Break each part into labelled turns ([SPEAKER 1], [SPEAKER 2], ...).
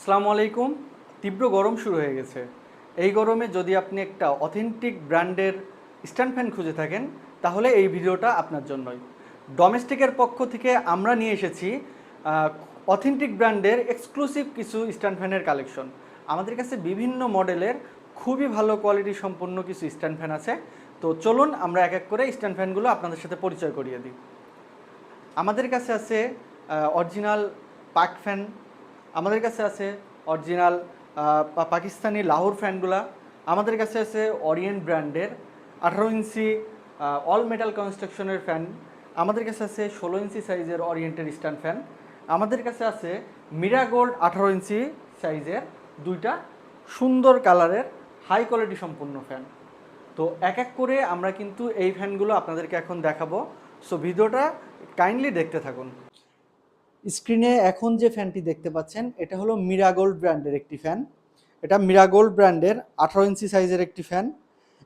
[SPEAKER 1] আসসালামু আলাইকুম। তীব্র গরম শুরু হয়ে গেছে। এই গরমে যদি আপনি একটা অথেন্টিক ব্র্যান্ডের স্ট্যান্ড ফ্যান খুঁজে থাকেন, তাহলে এই ভিডিওটা আপনার জন্যই। ডোমেস্টিকের পক্ষ থেকে আমরা নিয়ে এসেছি অথেন্টিক ব্র্যান্ডের এক্সক্লুসিভ কিছু স্ট্যান্ড ফ্যানের কালেকশন। আমাদের কাছে বিভিন্ন মডেলের খুবই ভালো কোয়ালিটি সম্পন্ন কিছু স্ট্যান্ড ফ্যান আছে। তো চলুন আমরা এক এক করে স্ট্যান্ড ফ্যানগুলো আপনাদের সাথে পরিচয় করিয়ে দিই। আমাদের কাছে আছে অরিজিনাল পাক ফ্যান। আমাদের কাছে আছে অরিজিনাল পাকিস্তানি লাহোর ফ্যানগুলা। আমাদের কাছে আছে ওরিয়েন্ট ব্র্যান্ডের 18 ইঞ্চি অল মেটাল কনস্ট্রাকশনের ফ্যান। আমাদের কাছে আছে 16 ইঞ্চি সাইজের ওরিয়েন্টের স্ট্যান্ড ফ্যান। আমাদের কাছে আছে মিরাগোল্ড 18 ইঞ্চি সাইজের দুইটা সুন্দর কালারের হাই কোয়ালিটি সম্পন্ন ফ্যান। তো এক এক করে আমরা কিন্তু এই ফ্যানগুলো আপনাদেরকে এখন দেখাবো। সো ভিডিওটা কাইন্ডলি দেখতে থাকুন। স্ক্রিনে এখন যে ফ্যানটি দেখতে পাচ্ছেন এটা হলো মিরাগোল্ড ব্র্যান্ডের একটি ফ্যান। এটা মিরাগোল্ড ব্র্যান্ডের 18 ইঞ্চি সাইজের একটি ফ্যান।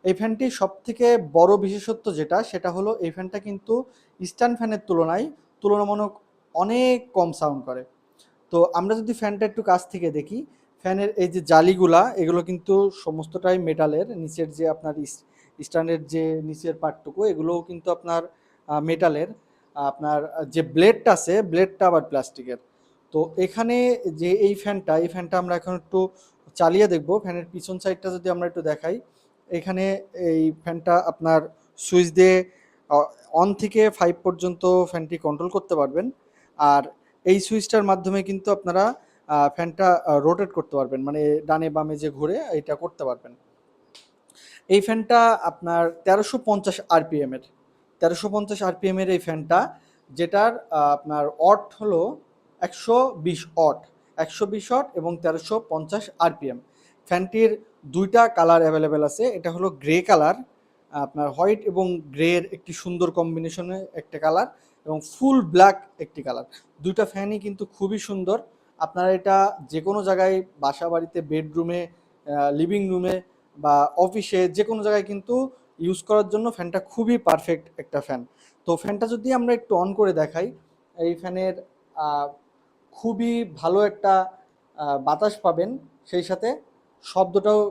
[SPEAKER 1] এই ফ্যানটি সবথেকে বড় বিশেষত্ব সেটা হলো এই ফ্যানটা কিন্তু স্ট্যান্ড ফ্যানের তুলনায় তুলনামূলক অনেক কম সাউন্ড করে। তো আমরা যদি ফ্যানটা একটু কাছ থেকে দেখি, ফ্যানের এই যে জালিগুলা এগুলো কিন্তু সমস্তটাই মেটালের। নিচের যে আপনার স্ট্যান্ডের যে নিচের পার্টটুকু এগুলোও কিন্তু আপনার মেটালের। আপনার যে ব্লেডটা আছে ব্লেডটা আবার প্লাস্টিকের। তো এখানে যে এই ফ্যানটা আমরা এখন একটু চালিয়ে দেখব। ফ্যানের পিছন সাইডটা যদি আমরা একটু দেখাই, এখানে এই ফ্যানটা আপনার সুইচ দিয়ে অন থেকে 5 পর্যন্ত ফ্যানটি কন্ট্রোল করতে পারবেন। আর এই সুইচটার মাধ্যমে কিন্তু আপনারা ফ্যানটা রোটেট করতে পারবেন, মানে ডানে বামে যে ঘুরে এটা করতে পারবেন। এই ফ্যানটা আপনার 1350 আরপিএমের 1350 আরপিএমের এই ফ্যানটা, যেটার আপনার অট হলো 120 অট, 120 অট এবং 1350 আরপিএম। ফ্যানটির দুইটা কালার অ্যাভেলেবেল আছে। এটা হলো গ্রে কালার, আপনার হোয়াইট এবং গ্রের একটি সুন্দর কম্বিনেশনে একটা কালার, এবং ফুল ব্ল্যাক একটি কালার। দুইটা ফ্যানই কিন্তু খুবই সুন্দর। আপনারা এটা যে কোনো জায়গায়, বাসা বাড়িতে, বেডরুমে, লিভিং রুমে বা অফিসে যে কোনো জায়গায় কিন্তু ইউজ করার জন্য ফ্যানটা খুবই পারফেক্ট একটা ফ্যান। তো ফ্যানটা যদি আমরা একটু অন করে দেখাই, এই ফ্যানের খুবই ভালো একটা বাতাস পাবেন, সেই সাথে শব্দটাও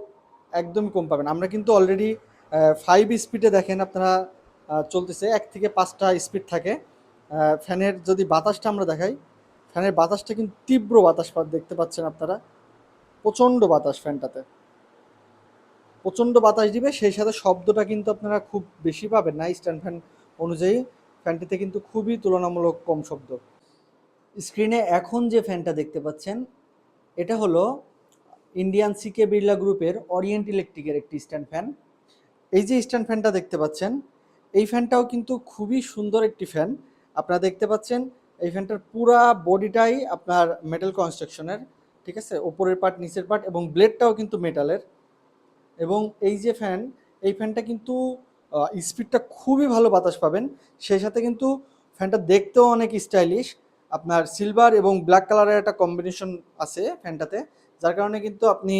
[SPEAKER 1] একদমই কম পাবেন। আমরা কিন্তু অলরেডি 5 স্পিডে দেখেন আপনারা চলতেছে, 1 থেকে 5টা স্পিড থাকে। ফ্যানের যদি বাতাসটা আমরা দেখাই, ফ্যানের বাতাসটা কিন্তু তীব্র বাতাস দেখতে পাচ্ছেন আপনারা। প্রচণ্ড বাতাস ফ্যানটাতে, প্রচণ্ড বাতাস দিবে, সেই সাথে শব্দটা কিন্তু আপনারা খুব বেশি পাবেন না। স্ট্যান্ড ফ্যান অনুযায়ী ফ্যানটিতে কিন্তু খুবই তুলনামূলক কম শব্দ। স্ক্রিনে এখন যে ফ্যানটা দেখতে পাচ্ছেন এটা হলো ইন্ডিয়ান সিকে বিড়লা গ্রুপের অরিয়েন্ট ইলেকট্রিকের একটি স্ট্যান্ড ফ্যান। এই যে স্ট্যান্ড ফ্যানটা দেখতে পাচ্ছেন, এই ফ্যানটাও কিন্তু খুবই সুন্দর একটি ফ্যান। আপনারা দেখতে পাচ্ছেন এই ফ্যানটার পুরা বডিটাই আপনার মেটাল কনস্ট্রাকশনের, ঠিক আছে, ওপরের পার্ট, নিচের পার্ট এবং ব্লেডটাও কিন্তু মেটালের। এবং এই যে ফ্যান, এই ফ্যানটা কিন্তু স্পিডটা খুবই ভালো বাতাস পাবেন, সেই সাথে কিন্তু ফ্যানটা দেখতেও অনেক স্টাইলিশ। আপনার সিলভার এবং ব্ল্যাক কালারের একটা কম্বিনেশন আছে ফ্যানটাতে, যার কারণে কিন্তু আপনি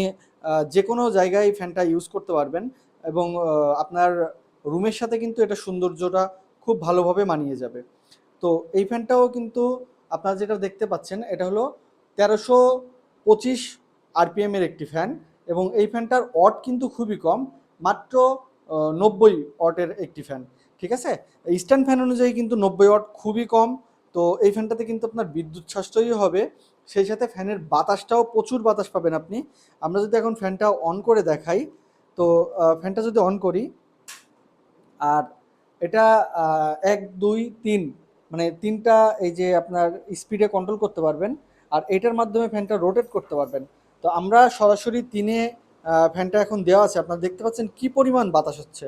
[SPEAKER 1] যে কোনো জায়গায় ফ্যানটা ইউজ করতে পারবেন। এবং আপনার রুমের সাথে কিন্তু এটা সৌন্দর্যটা খুব ভালোভাবে মানিয়ে যাবে। তো এই ফ্যানটাও কিন্তু আপনারা যেটা দেখতে পাচ্ছেন এটা হলো 1325 আরপিএমের একটি ফ্যান। এবং এই ফ্যানটার ওয়াট কিন্তু খুবই কম, মাত্র 90 ওয়াটের একটি ফ্যান, ঠিক আছে। স্ট্যান্ড ফ্যান অনুযায়ী কিন্তু 90 ওয়াট খুবই কম। তো এই ফ্যানটাতে কিন্তু আপনার বিদ্যুৎ সাশ্রয়ী হবে, সেই সাথে ফ্যানের বাতাসটাও প্রচুর বাতাস পাবেন আপনি। আমরা যদি এখন ফ্যানটা অন করে দেখাই, তো ফ্যানটা যদি অন করি, আর এটা 1 2 3 মানে 3টা এই যে আপনার স্পিডে কন্ট্রোল করতে পারবেন, আর এটার মাধ্যমে ফ্যানটা রোটেট করতে পারবেন। তো আমরা সরাসরি 3-এ ফ্যানটা এখন দেওয়া আছে, আপনারা দেখতে পাচ্ছেন কি পরিমাণ বাতাস হচ্ছে,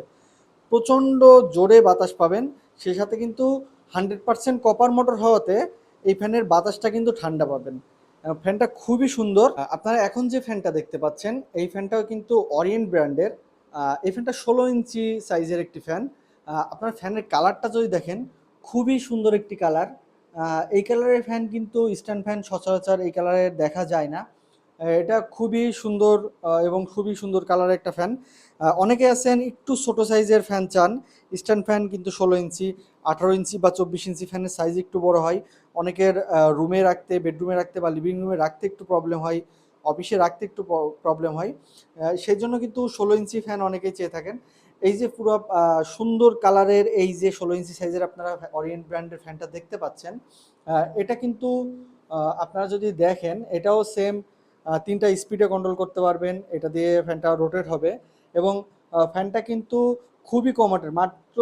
[SPEAKER 1] প্রচণ্ড জোরে বাতাস পাবেন। সেই সাথে কিন্তু 100% কপার মোটর হওয়াতে এই ফ্যানের বাতাসটা কিন্তু ঠান্ডা পাবেন। ফ্যানটা খুবই সুন্দর। আপনারা এখন যে ফ্যানটা দেখতে পাচ্ছেন এই ফ্যানটাও কিন্তু অরিয়েন্ট ব্র্যান্ডের। এই ফ্যানটা 16 ইঞ্চি সাইজের একটি ফ্যান। আপনার ফ্যানের কালারটা যদি দেখেন, খুবই সুন্দর একটি কালার। এই কালারের ফ্যান কিন্তু স্ট্যান্ড ফ্যান সচরাচর এই কালারের দেখা যায় না। এটা খুবই সুন্দর এবং খুবই সুন্দর কালারের একটা ফ্যান। অনেকে আছেন একটু ছোট সাইজের ফ্যান চান, স্ট্যান্ড ফ্যান কিন্তু 16 ইঞ্চি, 18 ইঞ্চি বা 24 ইঞ্চি ফ্যানের সাইজ একটু বড় হয়। অনেকের রুমে রাখতে, বেডরুমে রাখতে বা লিভিং রুমে রাখতে একটু প্রবলেম হয়, অফিসে রাখতে একটু প্রবলেম হয়। সেই জন্য কিন্তু 16 ইঞ্চি ফ্যান অনেকেই চেয়ে থাকেন। এই যে পুরো সুন্দর কালারের এই যে 16 ইঞ্চি সাইজের আপনারা অরিয়েন্ট ব্র্যান্ডের ফ্যানটা দেখতে পাচ্ছেন, এটা কিন্তু আপনারা যদি দেখেন এটাও সেম 3টা স্পিডে কন্ট্রোল করতে পারবেন। এটা দিয়ে ফ্যানটা রোটেট হবে এবং ফ্যানটা কিন্তু খুবই কম ওয়াটের, মাত্র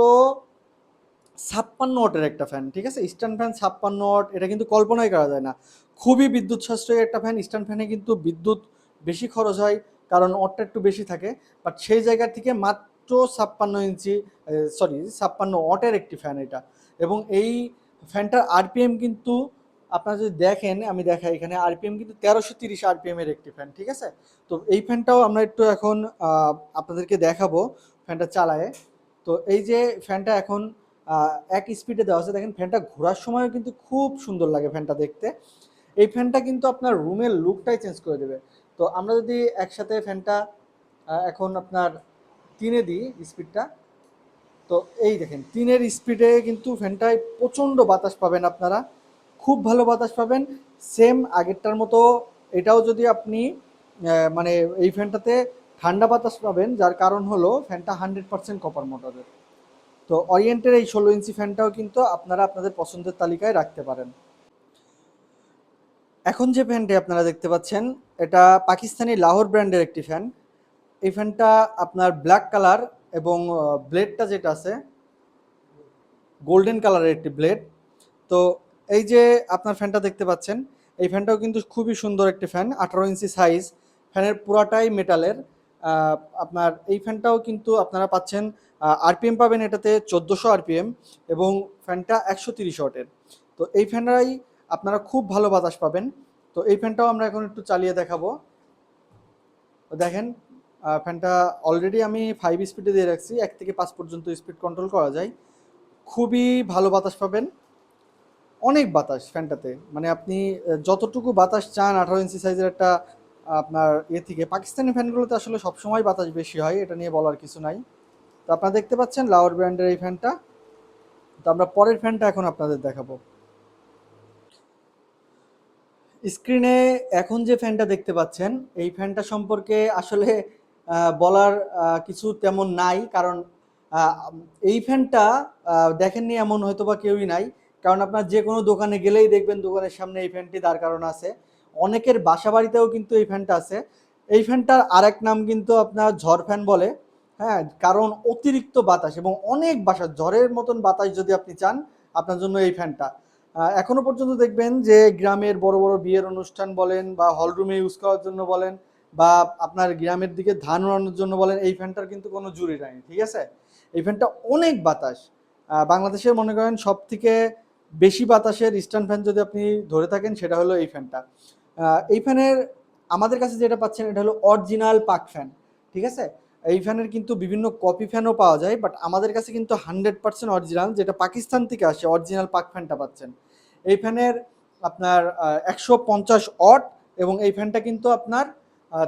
[SPEAKER 1] 56 ওয়াটের একটা ফ্যান, ঠিক আছে? স্ট্যান্ড ফ্যান 56 ওয়াট, এটা কিন্তু কল্পনাই করা যায় না। খুবই বিদ্যুৎ সাশ্রয়ী একটা ফ্যান। স্ট্যান্ড ফ্যানে কিন্তু বিদ্যুৎ বেশি খরচ হয় কারণ ওয়াটটা একটু বেশি থাকে, বাট সেই জায়গা থেকে মাত্র 56 ইঞ্চি, সরি 56 ওয়াটের একটি ফ্যান এটা। এবং এই ফ্যানটার আরপিএম কিন্তু আপনারা যদি দেখেন, আমি দেখাই এখানে, আরপিএম কিন্তু 1330 আরপিএম এর একটি ফ্যান, ঠিক আছে? তো এই ফ্যানটাও আমরা একটু এখন আপনাদেরকে দেখাবো ফ্যানটা চালায়ে। তো এই যে ফ্যানটা এখন এক স্পিডে দেওয়া আছে, দেখেন ফ্যানটা ঘোরার সময়ও কিন্তু খুব সুন্দর লাগে ফ্যানটা দেখতে। এই ফ্যানটা কিন্তু আপনার রুমের লুকটাই চেঞ্জ করে দেবে। তো আমরা যদি একসাথে ফ্যানটা এখন আপনার 3-এ দিই স্পিডটা, তো এই দেখেন 3-এর স্পিডে কিন্তু ফ্যানটায় প্রচণ্ড বাতাস পাবেন আপনারা, খুব ভালো বাতাস পাবেন। সেম আগেরটার মতো এটাও যদি আপনি মানে এই ফ্যানটাতে ঠান্ডা বাতাস পাবেন, যার কারণ হলো ফ্যানটা 100% কপার মোটরের। তো অরিয়েন্টের এই 16 ইঞ্চি ফ্যানটাও কিন্তু আপনারা আপনাদের পছন্দের তালিকায় রাখতে পারেন। এখন যে ফ্যানটি আপনারা দেখতে পাচ্ছেন, এটা পাকিস্তানি লাহোর ব্র্যান্ডের একটি ফ্যান। এই ফ্যানটা আপনার ব্ল্যাক কালার এবং ব্লেডটা যেটা আছে গোল্ডেন কালারের একটি ব্লেড। তো এই যে আপনার ফ্যানটা দেখতে পাচ্ছেন, এই ফ্যানটাও কিন্তু খুবই সুন্দর একটি ফ্যান, 18 ইঞ্চি সাইজ, ফ্যানের পুরাটাই মেটালের। আপনার এই ফ্যানটাও কিন্তু আপনারা পাচ্ছেন, আরপিএম পাবেন এটাতে 1400 আরপিএম এবং ফ্যানটা 130 ওয়াটের। তো এই ফ্যানটাই আপনারা খুব ভালো বাতাস পাবেন। তো এই ফ্যানটাও আমরা এখন একটু চালিয়ে দেখাবো। তো দেখেন ফ্যানটা অলরেডি আমি 5 স্পিডে দিয়ে রাখছি, 1 থেকে 5 পর্যন্ত স্পিড কন্ট্রোল করা যায়। খুবই ভালো বাতাস পাবেন, অনেক বাতাস ফ্যানটাতে, মানে আপনি যতটুকু বাতাস চান 18 ইঞ্চি সাইজের একটা আপনার থেকে, পাকিস্তানি ফ্যানগুলোতে আসলে সবসময় বাতাস বেশি হয়, এটা নিয়ে বলার কিছু নাই। তো আপনারা দেখতে পাচ্ছেন লাউড ব্র্যান্ডের এই ফ্যানটা। তো আমরা পরের ফ্যানটা এখন আপনাদের দেখাবো। স্ক্রিনে এখন যে ফ্যানটা দেখতে পাচ্ছেন, এই ফ্যানটা সম্পর্কে আসলে বলার কিছু তেমন নাই, কারণ আহ, এই ফ্যানটা দেখেননি এমন হয়তো বা কেউই নাই। কারণ আপনার যে কোনো দোকানে গেলেই দেখবেন দোকানের সামনে এই ফ্যানটি দাঁড় করানো আছে। অনেকের বাসা বাড়িতেও কিন্তু এই ফ্যানটা আছে। এই ফ্যানটার আরেক নাম কিন্তু আপনার ঝড় ফ্যান বলে। হ্যাঁ, কারণ অতিরিক্ত বাতাস এবং অনেক বাতাস, ঝড়ের মতন বাতাস যদি আপনি চান, আপনার জন্য এই ফ্যানটা। এখনো পর্যন্ত দেখবেন যে গ্রামের বড় বড় বিয়ের অনুষ্ঠান বলেন বা হলরুমে ইউজ করার জন্য বলেন বা আপনার গ্রামের দিকে ধান উড়ানোর জন্য বলেন, এই ফ্যানটার কিন্তু কোনো জুড়ি নাই, ঠিক আছে? এই ফ্যানটা অনেক বাতাস। বাংলাদেশের মনে করেন সব থেকে বেশি বাতাসের স্ট্যান্ড ফ্যান যদি আপনি ধরে থাকেন, সেটা হলো এই ফ্যানটা। এই ফ্যানের আমাদের কাছে যেটা পাচ্ছেন, এটা হলো অরিজিনাল পাক ফ্যান, ঠিক আছে? এই ফ্যানের কিন্তু বিভিন্ন কপি ফ্যানও পাওয়া যায়, বাট আমাদের কাছে কিন্তু 100% অরিজিনাল, যেটা পাকিস্তান থেকে আসে, অরিজিনাল পাক ফ্যানটা পাচ্ছেন। এই ফ্যানের আপনার 150 ওয়াট এবং এই ফ্যানটা কিন্তু আপনার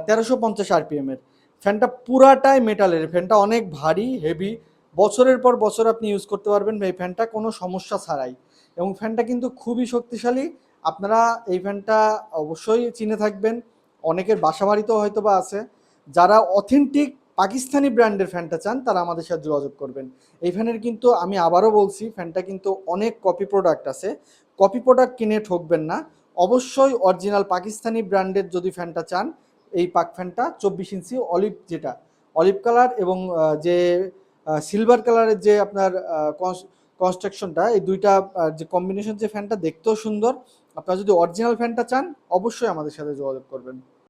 [SPEAKER 1] 1350 আরপিএম এর। ফ্যানটা পুরাটাই মেটালের, ফ্যানটা অনেক ভারী হেভি, বছরের পর বছর আপনি ইউজ করতে পারবেন এই ফ্যানটা কোনো সমস্যা ছাড়াই। এবং ফ্যানটা কিন্তু খুবই শক্তিশালী। আপনারা এই ফ্যানটা অবশ্যই চিনে থাকবেন, অনেকের বাসা বাড়িতেও হয়তো বা আছে। যারা অথেন্টিক পাকিস্তানি ব্র্যান্ডের ফ্যানটা চান, তারা আমাদের সাথে যোগাযোগ করবেন। এই ফ্যানের কিন্তু আমি আবারও বলছি, ফ্যানটা কিন্তু অনেক কপি প্রোডাক্ট আছে, কপি প্রোডাক্ট কিনে ঠকবেন না। অবশ্যই অরিজিনাল পাকিস্তানি ব্র্যান্ডের যদি ফ্যানটা চান, এই পাক ফ্যানটা 24 ইঞ্চি অলিভ, যেটা অলিভ কালার এবং যে সিলভার কালারের যে আপনার কনস্ট্রাকশনটা, এই দুইটা যে কম্বিনেশন, যে ফ্যানটা দেখতেও সুন্দর। আপনারা যদি অরিজিনাল ফ্যানটা চান, অবশ্যই আমাদের সাথে যোগাযোগ করবেন।